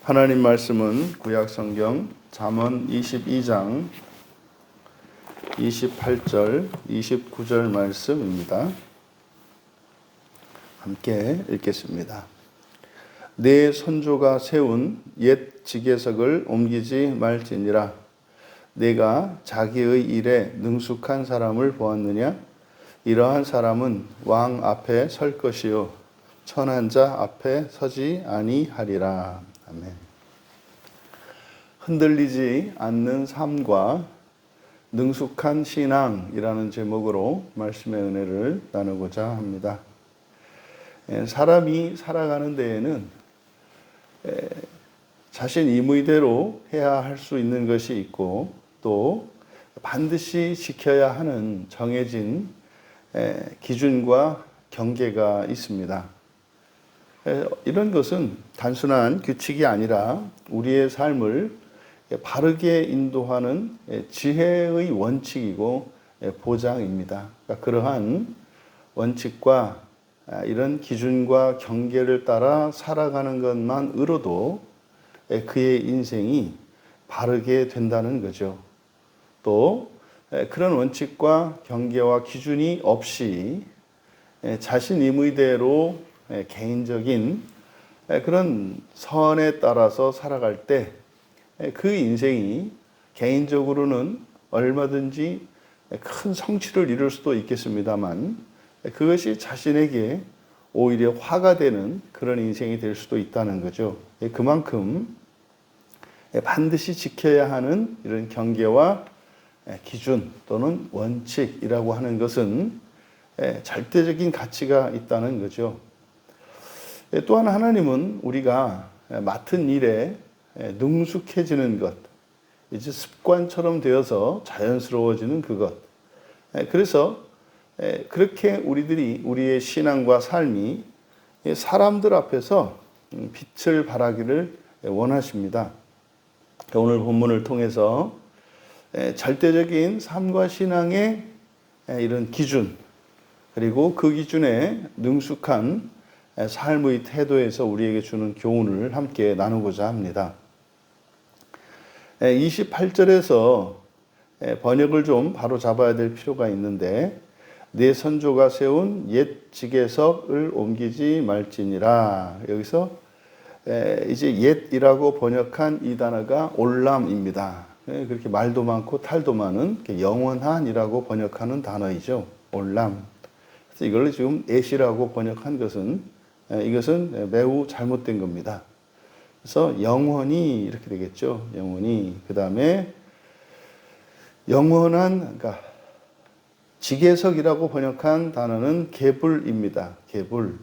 하나님 말씀은 구약 성경 잠언 22장 28절 29절 말씀입니다. 함께 읽겠습니다. 내 선조가 세운 옛 지계석을 옮기지 말지니라. 내가 자기의 일에 능숙한 사람을 보았느냐? 이러한 사람은 왕 앞에 설 것이요 천한 자 앞에 서지 아니하리라. 아멘. 흔들리지 않는 삶과 능숙한 신앙이라는 제목으로 말씀의 은혜를 나누고자 합니다. 사람이 살아가는 데에는 자신 임의대로 해야 할 수 있는 것이 있고 또 반드시 지켜야 하는 정해진 기준과 경계가 있습니다. 이런 것은 단순한 규칙이 아니라 우리의 삶을 바르게 인도하는 지혜의 원칙이고 보장입니다. 그러니까 그러한 원칙과 이런 기준과 경계를 따라 살아가는 것만으로도 그의 인생이 바르게 된다는 거죠. 또 그런 원칙과 경계와 기준이 없이 자신 임의대로 개인적인 그런 선에 따라서 살아갈 때 그 인생이 개인적으로는 얼마든지 큰 성취를 이룰 수도 있겠습니다만 그것이 자신에게 오히려 화가 되는 그런 인생이 될 수도 있다는 거죠. 그만큼 반드시 지켜야 하는 이런 경계와 기준 또는 원칙이라고 하는 것은 절대적인 가치가 있다는 거죠. 또한 하나님은 우리가 맡은 일에 능숙해지는 것, 이제 습관처럼 되어서 자연스러워지는 그것. 그래서 그렇게 우리의 신앙과 삶이 사람들 앞에서 빛을 발하기를 원하십니다. 오늘 본문을 통해서 절대적인 삶과 신앙의 이런 기준, 그리고 그 기준에 능숙한 삶의 태도에서 우리에게 주는 교훈을 함께 나누고자 합니다. 28절에서 번역을 좀 바로 잡아야 될 필요가 있는데 내 선조가 세운 옛 지계석을 옮기지 말지니라. 여기서 이제 옛이라고 번역한 이 단어가 올람입니다. 그렇게 말도 많고 탈도 많은 영원한이라고 번역하는 단어이죠. 올람. 그래서 이걸 지금 엣이라고 번역한 이것은 매우 잘못된 겁니다. 그래서 영원히 이렇게 되겠죠. 영원히. 그 다음에 영원한, 그러니까 지계석이라고 번역한 단어는 계불입니다. 계불.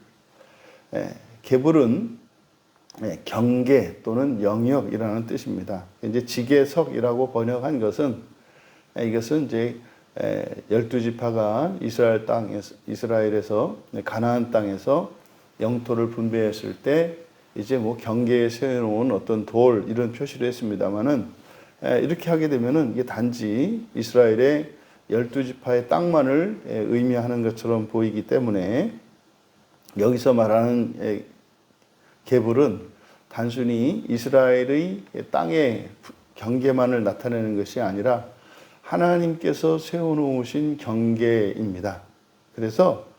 계불은 경계 또는 영역이라는 뜻입니다. 이제 지계석이라고 번역한 것은 이것은 이제 12지파가 이스라엘에서 가나안 땅에서 영토를 분배했을 때 이제 뭐 경계에 세워놓은 어떤 돌 이런 표시를 했습니다만은 이렇게 하게 되면은 이게 단지 이스라엘의 12지파의 땅만을 의미하는 것처럼 보이기 때문에 여기서 말하는 계불은 단순히 이스라엘의 땅의 경계만을 나타내는 것이 아니라 하나님께서 세워놓으신 경계입니다. 그래서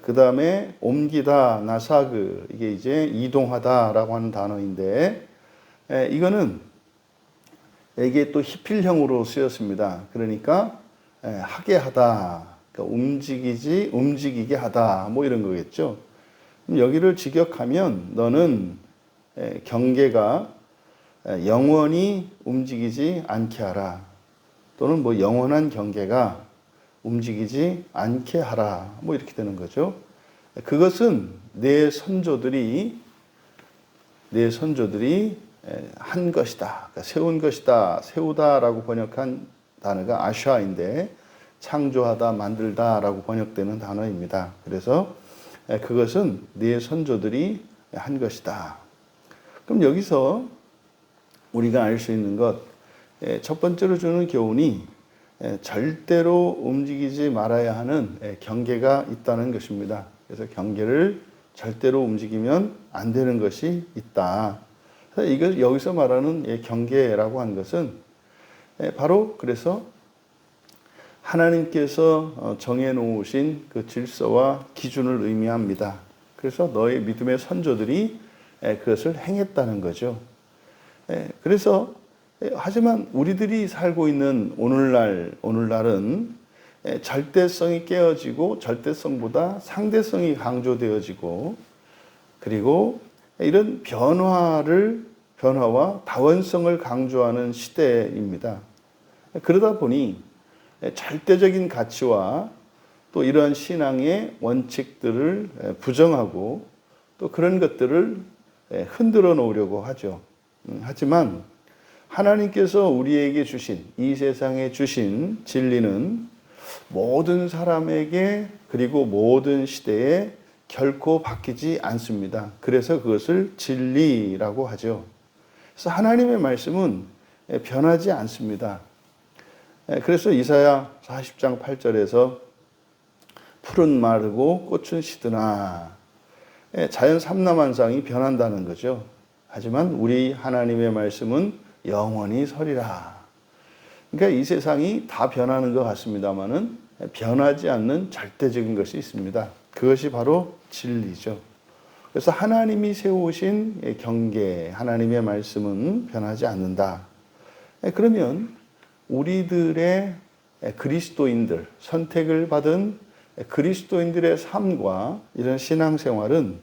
그 다음에 옮기다, 나사그, 이게 이제 이동하다라고 하는 단어인데 이게 또 히필형으로 쓰였습니다. 그러니까 하게 하다, 그러니까 움직이게 하다, 뭐 이런 거겠죠. 그럼 여기를 직역하면 너는 경계가 영원히 움직이지 않게 하라. 또는 뭐 영원한 경계가 움직이지 않게 하라. 뭐 이렇게 되는 거죠. 그것은 내 선조들이 한 것이다. 그러니까 세운 것이다. 세우다라고 번역한 단어가 아샤인데 창조하다, 만들다라고 번역되는 단어입니다. 그래서 그것은 내 선조들이 한 것이다. 그럼 여기서 우리가 알 수 있는 것, 첫 번째로 주는 교훈이 절대로 움직이지 말아야 하는 경계가 있다는 것입니다. 그래서 경계를 절대로 움직이면 안 되는 것이 있다. 이걸 여기서 말하는 경계라고 하는 것은 바로 그래서 하나님께서 정해놓으신 그 질서와 기준을 의미합니다. 그래서 너의 믿음의 선조들이 그것을 행했다는 거죠. 그래서 하지만 우리들이 살고 있는 오늘날은 절대성이 깨어지고 절대성보다 상대성이 강조되어지고 그리고 이런 변화와 다원성을 강조하는 시대입니다. 그러다 보니 절대적인 가치와 또 이러한 신앙의 원칙들을 부정하고 또 그런 것들을 흔들어 놓으려고 하죠. 하지만 하나님께서 우리에게 주신 이 세상에 주신 진리는 모든 사람에게 그리고 모든 시대에 결코 바뀌지 않습니다. 그래서 그것을 진리라고 하죠. 그래서 하나님의 말씀은 변하지 않습니다. 그래서 이사야 40장 8절에서 풀은 마르고 꽃은 시드나 자연 삼라만상이 변한다는 거죠. 하지만 우리 하나님의 말씀은 영원히 서리라. 그러니까 이 세상이 다 변하는 것 같습니다만은 변하지 않는 절대적인 것이 있습니다. 그것이 바로 진리죠. 그래서 하나님이 세우신 경계, 하나님의 말씀은 변하지 않는다. 그러면 우리들의 그리스도인들, 선택을 받은 그리스도인들의 삶과 이런 신앙생활은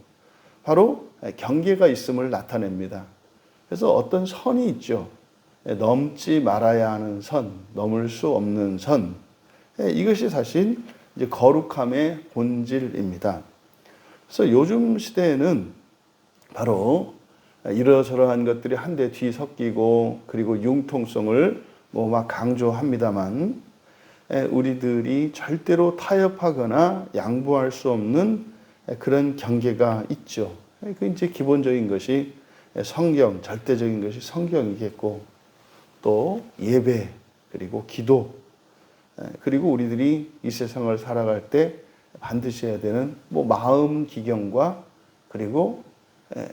바로 경계가 있음을 나타냅니다. 그래서 어떤 선이 있죠. 넘지 말아야 하는 선, 넘을 수 없는 선. 이것이 사실 이제 거룩함의 본질입니다. 그래서 요즘 시대에는 바로 이러저러한 것들이 한데 뒤섞이고 그리고 융통성을 막 강조합니다만 우리들이 절대로 타협하거나 양보할 수 없는 그런 경계가 있죠. 그 이제 기본적인 것이 성경, 절대적인 것이 성경이겠고 또 예배 그리고 기도 그리고 우리들이 이 세상을 살아갈 때 반드시 해야 되는 마음 기경과 그리고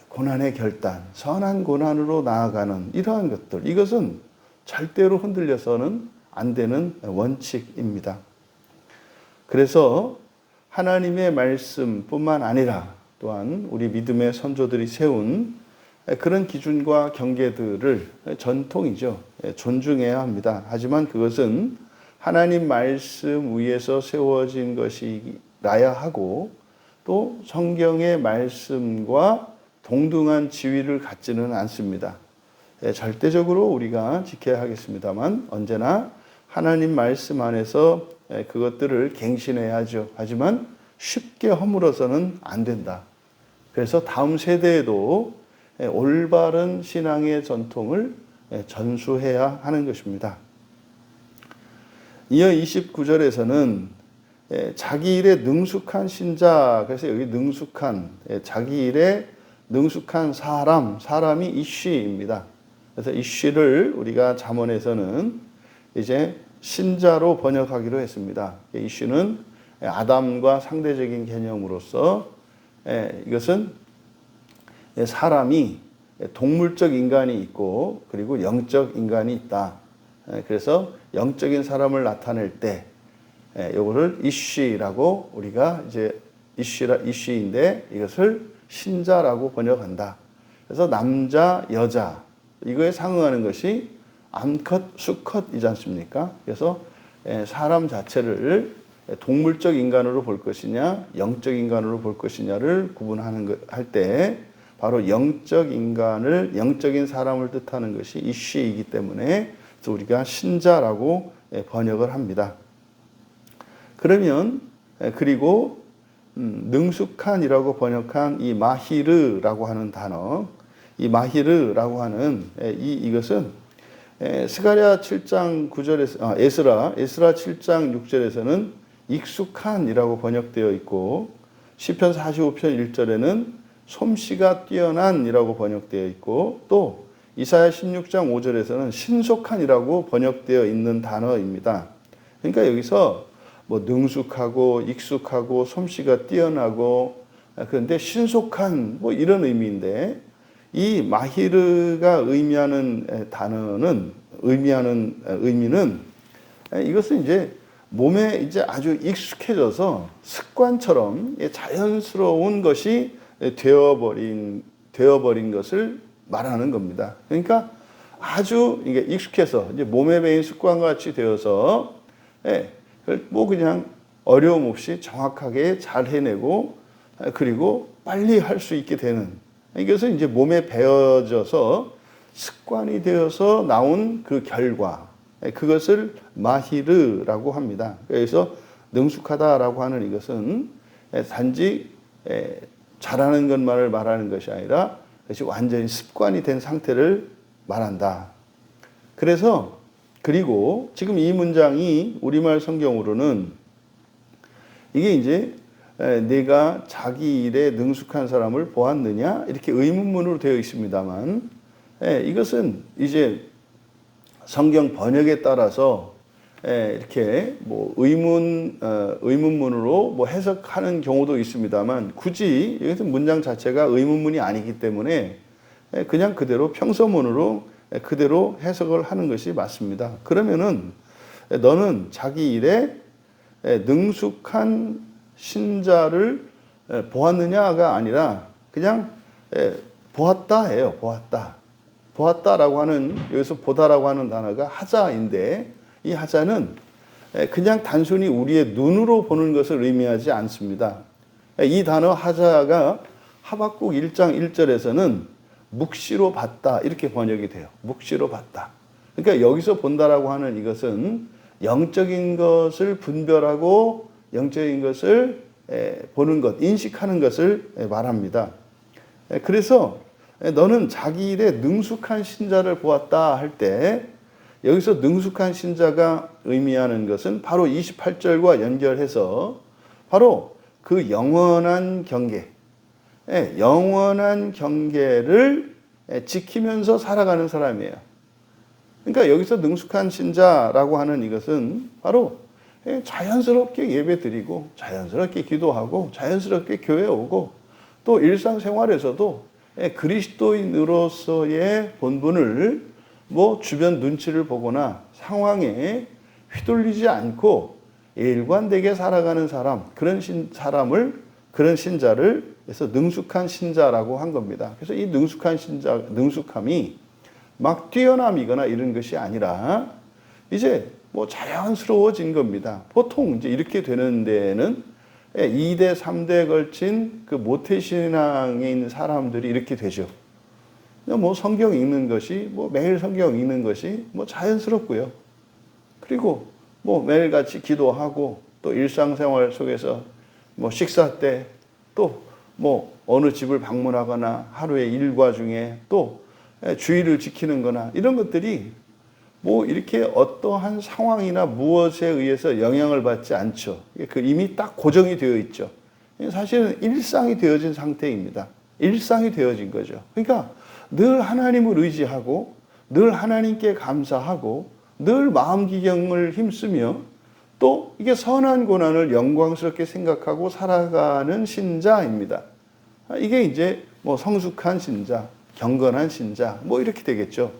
고난의 결단, 선한 고난으로 나아가는 이러한 것들, 이것은 절대로 흔들려서는 안 되는 원칙입니다. 그래서 하나님의 말씀뿐만 아니라 또한 우리 믿음의 선조들이 세운 그런 기준과 경계들을 전통이죠. 존중해야 합니다. 하지만 그것은 하나님 말씀 위에서 세워진 것이라야 하고 또 성경의 말씀과 동등한 지위를 갖지는 않습니다. 절대적으로 우리가 지켜야 하겠습니다만 언제나 하나님 말씀 안에서 그것들을 갱신해야 하죠. 하지만 쉽게 허물어서는 안 된다. 그래서 다음 세대에도 올바른 신앙의 전통을 전수해야 하는 것입니다. 이어 29절에서는 자기 일에 능숙한 신자, 그래서 여기 능숙한, 자기 일에 능숙한 사람이 이쉬입니다. 그래서 이쉬를 우리가 잠언에서는 이제 신자로 번역하기로 했습니다. 이쉬는 아담과 상대적인 개념으로서 이것은 사람이 동물적 인간이 있고 그리고 영적 인간이 있다. 그래서 영적인 사람을 나타낼 때 이거를 이쉬라고 우리가 이제 이쉬인데 이것을 신자라고 번역한다. 그래서 남자, 여자 이거에 상응하는 것이 암컷, 수컷이지 않습니까? 그래서 사람 자체를 동물적 인간으로 볼 것이냐, 영적 인간으로 볼 것이냐를 구분하는 할 때 바로 영적 인간을, 영적인 사람을 뜻하는 것이 이쉬이기 때문에 그래서 우리가 신자라고 번역을 합니다. 그러면 그리고 능숙한이라고 번역한 이 마히르라고 하는 단어, 이 마히르라고 하는 이것은 스가랴 7장 9절에서 에스라 7장 6절에서는 익숙한이라고 번역되어 있고 시편 45편 1절에는 솜씨가 뛰어난이라고 번역되어 있고 또 이사야 16장 5절에서는 신속한이라고 번역되어 있는 단어입니다. 그러니까 여기서 능숙하고 익숙하고 솜씨가 뛰어나고 그런데 신속한 이런 의미인데 이 마히르가 의미하는 의미는 이것은 이제 몸에 이제 아주 익숙해져서 습관처럼 자연스러운 것이 되어버린 것을 말하는 겁니다. 그러니까 아주 이게 익숙해서 이제 몸에 배인 습관과 같이 되어서 뭐 그냥 어려움 없이 정확하게 잘 해내고 그리고 빨리 할 수 있게 되는 이것은 이제 몸에 배어져서 습관이 되어서 나온 그 결과 그것을 마히르라고 합니다. 그래서 능숙하다라고 하는 이것은 단지 잘하는 것만을 말하는 것이 아니라 그것이 완전히 습관이 된 상태를 말한다. 그리고 지금 이 문장이 우리말 성경으로는 이게 이제 내가 자기 일에 능숙한 사람을 보았느냐 이렇게 의문문으로 되어 있습니다만 이것은 이제 성경 번역에 따라서 이렇게 뭐 의문문으로 뭐 해석하는 경우도 있습니다만 굳이 여기서 문장 자체가 의문문이 아니기 때문에 그냥 그대로 평서문으로 그대로 해석을 하는 것이 맞습니다. 그러면은 너는 자기 일에 능숙한 신자를 보았느냐가 아니라 그냥 보았다예요. 보았다라고 하는 여기서 보다라고 하는 단어가 하자인데 이 하자는 그냥 단순히 우리의 눈으로 보는 것을 의미하지 않습니다. 이 단어 하자가 하박국 1장 1절에서는 묵시로 봤다 이렇게 번역이 돼요. 묵시로 봤다. 그러니까 여기서 본다라고 하는 이것은 영적인 것을 분별하고 영적인 것을 보는 것, 인식하는 것을 말합니다. 그래서 너는 자기 일에 능숙한 신자를 보았다 할 때 여기서 능숙한 신자가 의미하는 것은 바로 28절과 연결해서 바로 그 영원한 경계를 지키면서 살아가는 사람이에요. 그러니까 여기서 능숙한 신자라고 하는 이것은 바로 자연스럽게 예배드리고 자연스럽게 기도하고 자연스럽게 교회 오고 또 일상생활에서도 그리스도인으로서의 본분을 뭐 주변 눈치를 보거나 상황에 휘둘리지 않고 일관되게 살아가는 사람, 그런 신자를 그래서 능숙한 신자라고 한 겁니다. 그래서 이 능숙함이 막 뛰어남이거나 이런 것이 아니라 이제 뭐 자연스러워진 겁니다. 보통 이제 이렇게 되는 데에는 2대, 3대에 걸친 그 모태신앙에 있는 사람들이 이렇게 되죠. 뭐 성경 읽는 것이, 뭐 매일 성경 읽는 것이 뭐 자연스럽고요. 그리고 뭐 매일같이 기도하고 또 일상생활 속에서 뭐 식사 때 또 뭐 어느 집을 방문하거나 하루의 일과 중에 또 주의를 지키는 거나 이런 것들이 뭐 이렇게 어떠한 상황이나 무엇에 의해서 영향을 받지 않죠. 그 이미 딱 고정이 되어 있죠. 사실은 일상이 되어진 상태입니다. 일상이 되어진 거죠. 그러니까 늘 하나님을 의지하고 늘 하나님께 감사하고 늘 마음기경을 힘쓰며 또 이게 선한 고난을 영광스럽게 생각하고 살아가는 신자입니다. 이게 이제 뭐 성숙한 신자, 경건한 신자 뭐 이렇게 되겠죠.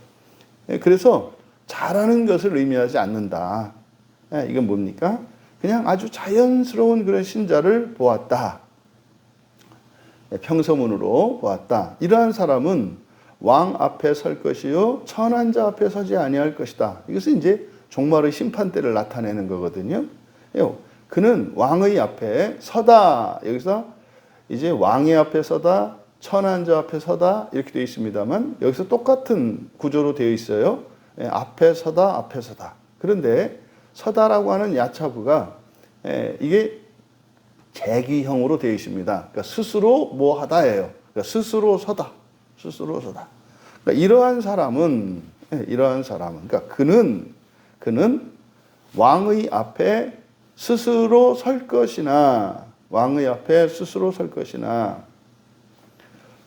그래서 잘하는 것을 의미하지 않는다. 이건 뭡니까? 그냥 아주 자연스러운 그런 신자를 보았다. 평서문으로 보았다. 이러한 사람은 왕 앞에 설 것이요 천한 자 앞에 서지 아니할 것이다. 이것은 이제 종말의 심판 때를 나타내는 거거든요. 그는 왕의 앞에 서다. 여기서 이제 왕의 앞에 서다, 천한 자 앞에 서다 이렇게 되어 있습니다만 여기서 똑같은 구조로 되어 있어요. 앞에 서다. 그런데 서다라고 하는 야차부가 이게 재기형으로 되어 있습니다. 그러니까 스스로 뭐 하다예요. 그러니까 스스로 서다. 그러니까 이러한 사람은 그러니까 그는 왕의 앞에 스스로 설 것이나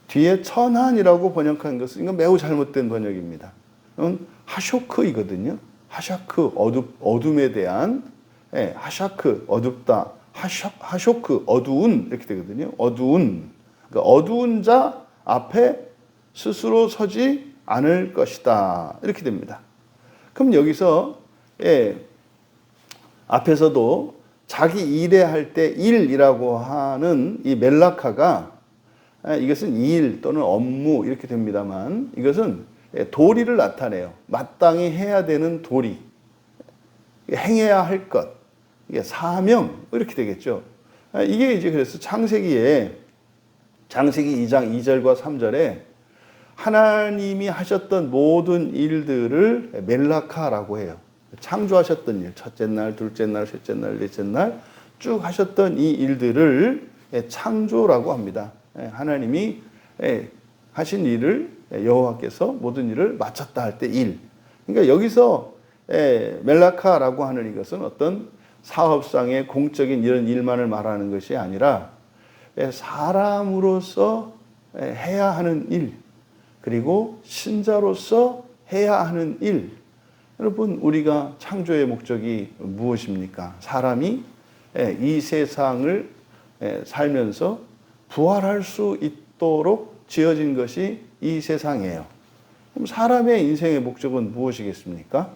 뒤에 천한이라고 번역한 것은 이건 매우 잘못된 번역입니다. 이건 하쇼크이거든요. 하샤크 어둠에 대한 하샤크 어둡다. 하쇼크 어두운 이렇게 되거든요. 어두운 그러니까 어두운 자 앞에 스스로 서지 않을 것이다. 이렇게 됩니다. 그럼 여기서 앞에서도 자기 일에 할 때 일이라고 하는 이 멜라카가 이것은 일 또는 업무 이렇게 됩니다만 이것은 도리를 나타내요. 마땅히 해야 되는 도리, 행해야 할 것, 이게 사명 이렇게 되겠죠. 이게 이제 그래서 창세기 2장 2절과 3절에 하나님이 하셨던 모든 일들을 멜라카라고 해요. 창조하셨던 일, 첫째 날, 둘째 날, 셋째 날, 넷째 날 쭉 하셨던 이 일들을 창조라고 합니다. 하나님이 하신 일을 여호와께서 모든 일을 마쳤다 할 때 일. 그러니까 여기서 멜라카라고 하는 이것은 어떤 사업상의 공적인 이런 일만을 말하는 것이 아니라 사람으로서 해야 하는 일, 그리고 신자로서 해야 하는 일. 여러분, 우리가 창조의 목적이 무엇입니까? 사람이 이 세상을 살면서 부활할 수 있도록 지어진 것이 이 세상이에요. 그럼 사람의 인생의 목적은 무엇이겠습니까?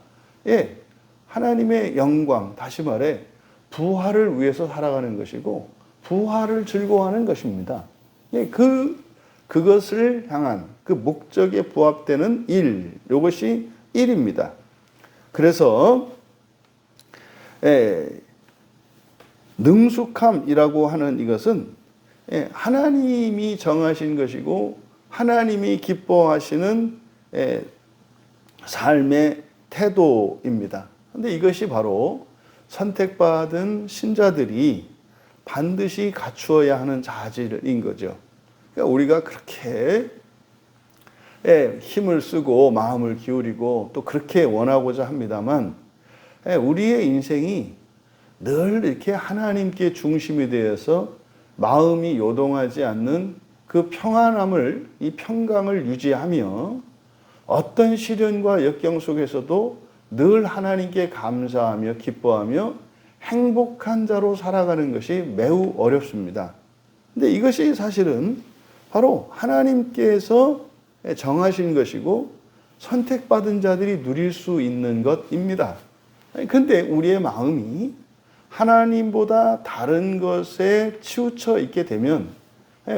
하나님의 영광, 다시 말해 부활을 위해서 살아가는 것이고 부활을 즐거워하는 것입니다. 그것을 향한 그 목적에 부합되는 일, 이것이 일입니다. 그래서 능숙함이라고 하는 이것은 하나님이 정하신 것이고 하나님이 기뻐하시는 삶의 태도입니다. 그런데 이것이 바로 선택받은 신자들이 반드시 갖추어야 하는 자질인 거죠. 그러니까 우리가 그렇게 힘을 쓰고 마음을 기울이고 또 그렇게 원하고자 합니다만 우리의 인생이 늘 이렇게 하나님께 중심이 되어서 마음이 요동하지 않는 그 평안함을, 이 평강을 유지하며 어떤 시련과 역경 속에서도 늘 하나님께 감사하며 기뻐하며 행복한 자로 살아가는 것이 매우 어렵습니다. 근데 이것이 사실은 바로 하나님께서 정하신 것이고 선택받은 자들이 누릴 수 있는 것입니다. 근데 우리의 마음이 하나님보다 다른 것에 치우쳐 있게 되면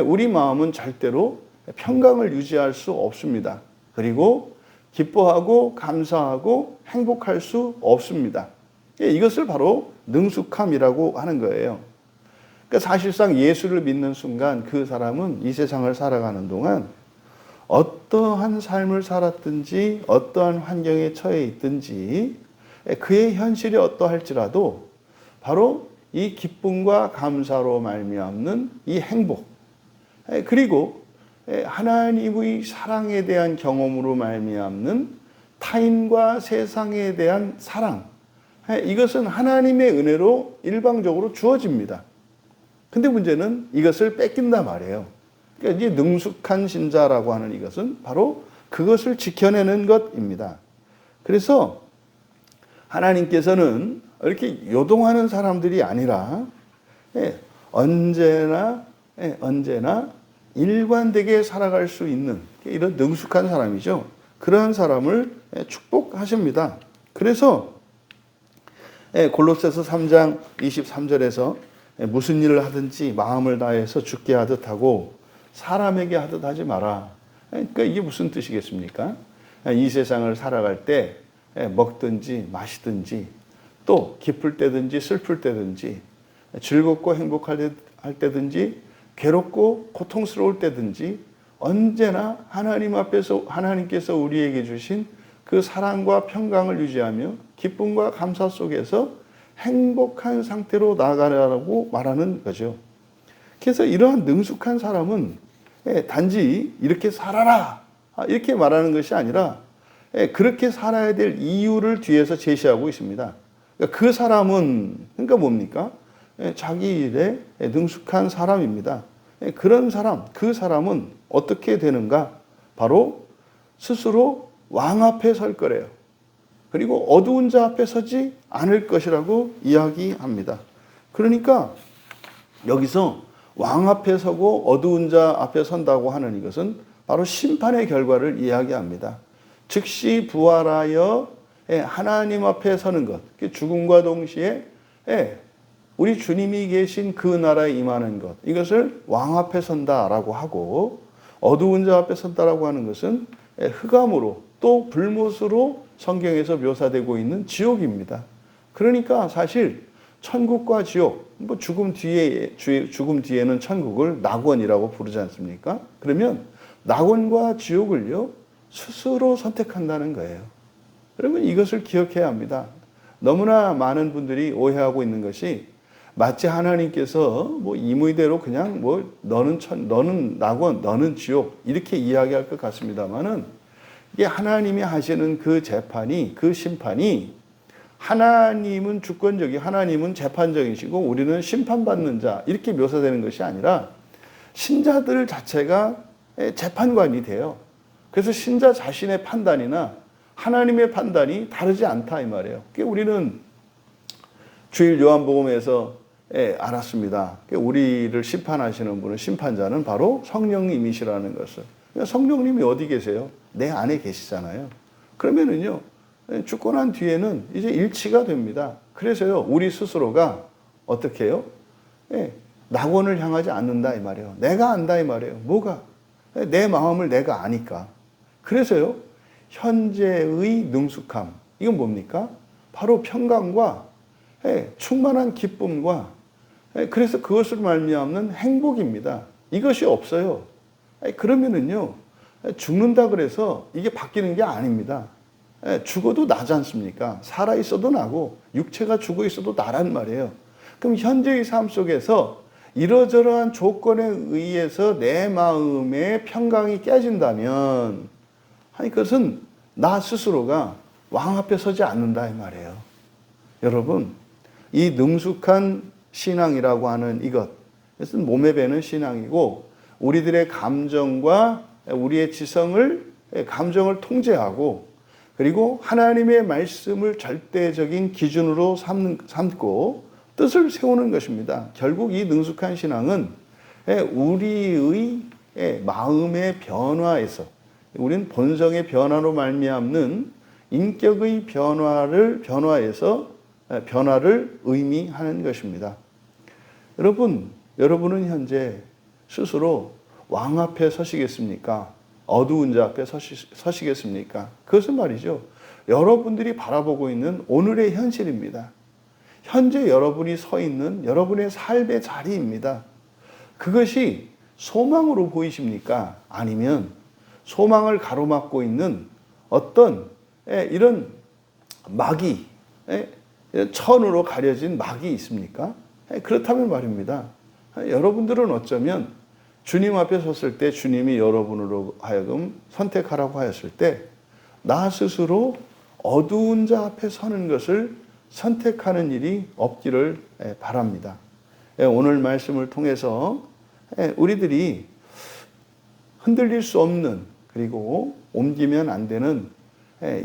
우리 마음은 절대로 평강을 유지할 수 없습니다. 그리고 기뻐하고 감사하고 행복할 수 없습니다. 이것을 바로 능숙함이라고 하는 거예요. 그러니까 사실상 예수를 믿는 순간 그 사람은 이 세상을 살아가는 동안 어떠한 삶을 살았든지 어떠한 환경에 처해 있든지 그의 현실이 어떠할지라도 바로 이 기쁨과 감사로 말미암는 이 행복, 그리고 하나님의 사랑에 대한 경험으로 말미암는 타인과 세상에 대한 사랑, 이것은 하나님의 은혜로 일방적으로 주어집니다. 근데 문제는 이것을 뺏긴단 말이에요. 그러니까 이제 능숙한 신자라고 하는 이것은 바로 그것을 지켜내는 것입니다. 그래서 하나님께서는 이렇게 요동하는 사람들이 아니라 언제나 일관되게 살아갈 수 있는 이런 능숙한 사람이죠. 그러한 사람을 축복하십니다. 그래서 골로새서 3장 23절에서 무슨 일을 하든지 마음을 다해서 주께 하듯 하고 사람에게 하듯 하지 마라. 그러니까 이게 무슨 뜻이겠습니까? 이 세상을 살아갈 때 먹든지 마시든지 또 기쁠 때든지 슬플 때든지 즐겁고 행복할 때든지 괴롭고 고통스러울 때든지 언제나 하나님 앞에서 하나님께서 우리에게 주신 그 사랑과 평강을 유지하며 기쁨과 감사 속에서 행복한 상태로 나아가라고 말하는 거죠. 그래서 이러한 능숙한 사람은 단지 이렇게 살아라 이렇게 말하는 것이 아니라 그렇게 살아야 될 이유를 뒤에서 제시하고 있습니다. 그 사람은 그러니까 뭡니까? 자기 일에 능숙한 사람입니다. 그런 사람, 그 사람은 어떻게 되는가? 바로 스스로 왕 앞에 설 거래요. 그리고 어두운 자 앞에 서지 않을 것이라고 이야기합니다. 그러니까 여기서 왕 앞에 서고 어두운 자 앞에 선다고 하는 이것은 바로 심판의 결과를 이야기합니다. 즉시 부활하여 하나님 앞에 서는 것, 죽음과 동시에 우리 주님이 계신 그 나라에 임하는 것, 이것을 왕 앞에 선다라고 하고, 어두운 자 앞에 선다라고 하는 것은 흑암으로 또 불못으로 성경에서 묘사되고 있는 지옥입니다. 그러니까 사실 천국과 지옥, 죽음 뒤에는 천국을 낙원이라고 부르지 않습니까? 그러면 낙원과 지옥을요 스스로 선택한다는 거예요. 여러분, 이것을 기억해야 합니다. 너무나 많은 분들이 오해하고 있는 것이, 마치 하나님께서 임의대로 그냥 너는 낙원, 너는 지옥 이렇게 이야기할 것 같습니다만은, 이게 하나님이 하시는 그 재판이, 그 심판이, 하나님은 주권적이, 하나님은 재판적이시고 우리는 심판받는 자, 이렇게 묘사되는 것이 아니라 신자들 자체가 재판관이 돼요. 그래서 신자 자신의 판단이나 하나님의 판단이 다르지 않다 이 말이에요. 우리는 주일 요한복음에서 알았습니다. 우리를 심판하시는 분은, 심판자는 바로 성령님이시라는 것을. 성령님이 어디 계세요? 내 안에 계시잖아요. 그러면은요, 죽고 난 뒤에는 이제 일치가 됩니다. 그래서요, 우리 스스로가 어떻게 해요? 낙원을 향하지 않는다 이 말이에요. 내가 안다 이 말이에요. 뭐가? 내 마음을 내가 아니까. 그래서요, 현재의 능숙함, 이건 뭡니까? 바로 평강과 충만한 기쁨과, 그래서 그것을 말미암는 행복입니다. 이것이 없어요. 그러면은요, 죽는다 그래서 이게 바뀌는 게 아닙니다. 죽어도 나지 않습니까? 살아 있어도 나고 육체가 죽어 있어도 나란 말이에요. 그럼 현재의 삶 속에서 이러저러한 조건에 의해서 내 마음의 평강이 깨진다면, 그것은 나 스스로가 왕 앞에 서지 않는다 이 말이에요. 여러분, 이 능숙한 신앙이라고 하는 이것은 몸에 배는 신앙이고, 우리들의 감정과 우리의 감정을 통제하고, 그리고 하나님의 말씀을 절대적인 기준으로 삼고 뜻을 세우는 것입니다. 결국 이 능숙한 신앙은 우리의 마음의 변화에서, 우리는 본성의 변화로 말미암는 인격의 변화에서 변화를 의미하는 것입니다. 여러분은 현재 스스로 왕 앞에 서시겠습니까? 어두운 자 앞에 서시겠습니까? 그것은 말이죠, 여러분들이 바라보고 있는 오늘의 현실입니다. 현재 여러분이 서 있는 여러분의 삶의 자리입니다. 그것이 소망으로 보이십니까? 아니면 소망을 가로막고 있는 어떤 이런 막이, 천으로 가려진 막이 있습니까? 그렇다면 말입니다, 여러분들은 어쩌면 주님 앞에 섰을 때, 주님이 여러분으로 하여금 선택하라고 하였을 때, 나 스스로 어두운 자 앞에 서는 것을 선택하는 일이 없기를 바랍니다. 오늘 말씀을 통해서 우리들이 흔들릴 수 없는, 그리고 옮기면 안 되는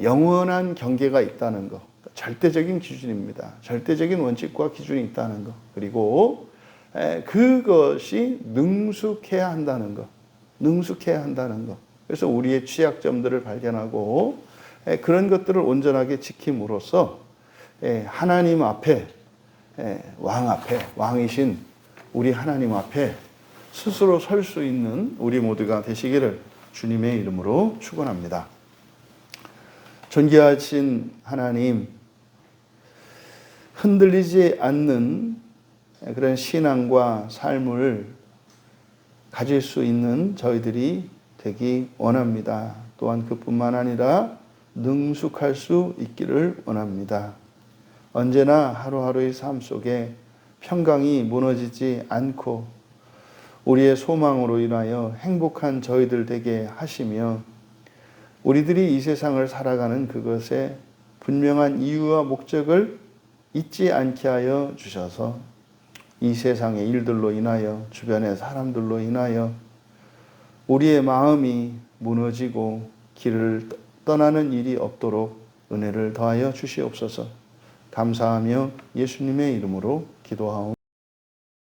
영원한 경계가 있다는 것, 절대적인 기준입니다. 절대적인 원칙과 기준이 있다는 것, 그리고 그것이 능숙해야 한다는 것, 능숙해야 한다는 것. 그래서 우리의 취약점들을 발견하고 그런 것들을 온전하게 지킴으로써 하나님 앞에, 왕이신 우리 하나님 앞에 스스로 설 수 있는 우리 모두가 되시기를 주님의 이름으로 축원합니다. 존귀하신 하나님, 흔들리지 않는 그런 신앙과 삶을 가질 수 있는 저희들이 되기 원합니다. 또한 그뿐만 아니라 능숙할 수 있기를 원합니다. 언제나 하루하루의 삶 속에 평강이 무너지지 않고 우리의 소망으로 인하여 행복한 저희들 되게 하시며, 우리들이 이 세상을 살아가는 그것에 분명한 이유와 목적을 잊지 않게 하여 주셔서 이 세상의 일들로 인하여, 주변의 사람들로 인하여 우리의 마음이 무너지고 길을 떠나는 일이 없도록 은혜를 더하여 주시옵소서. 감사하며 예수님의 이름으로 기도하옵나이다.